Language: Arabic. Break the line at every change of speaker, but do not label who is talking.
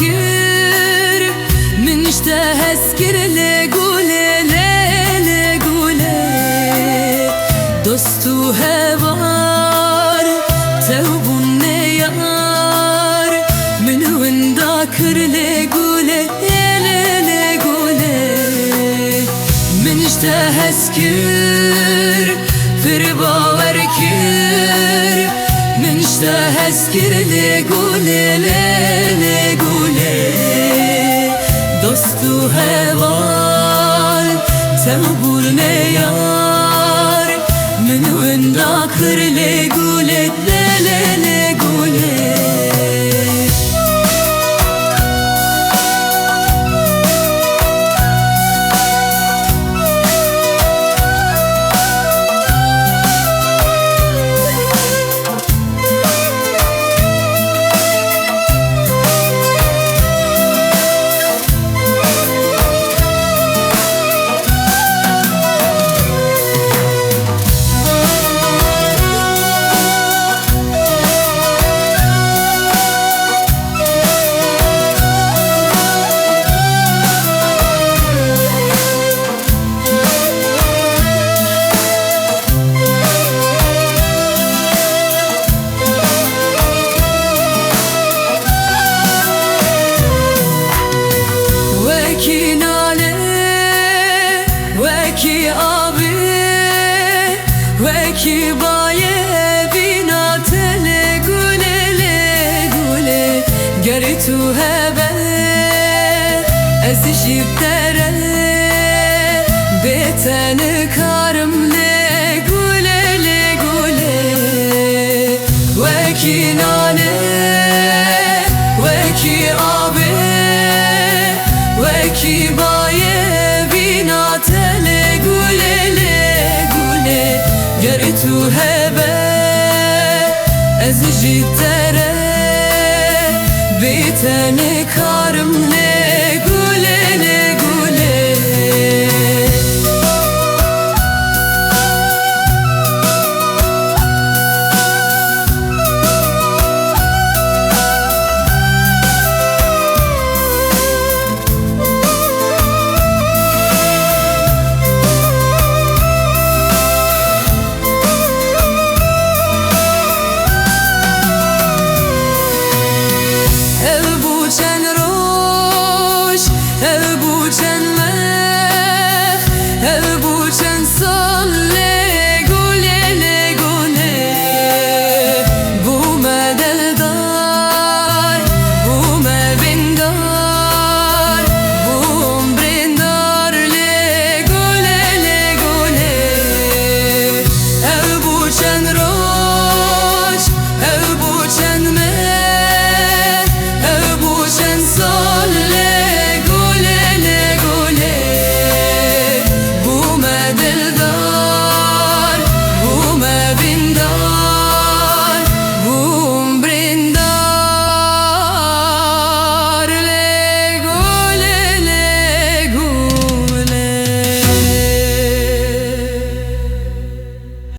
كر من اشتهى سكر لقولي لقولي دوستو هوار توب النيار من وين ذاكر لقولي من اشتهى سكر في باور كر من اشتهى سكر لقولي دوستو هوار توبور نيار من وين ذاكر لقولي وكي أبي وكي بايه بينا تلقولي قريتو هبه أزشيب تره بيتن كارم لقولي وكي نانه وكي أبي وكي بايه بينا قريتو هبه أزجي تره بيتن كارم لقولي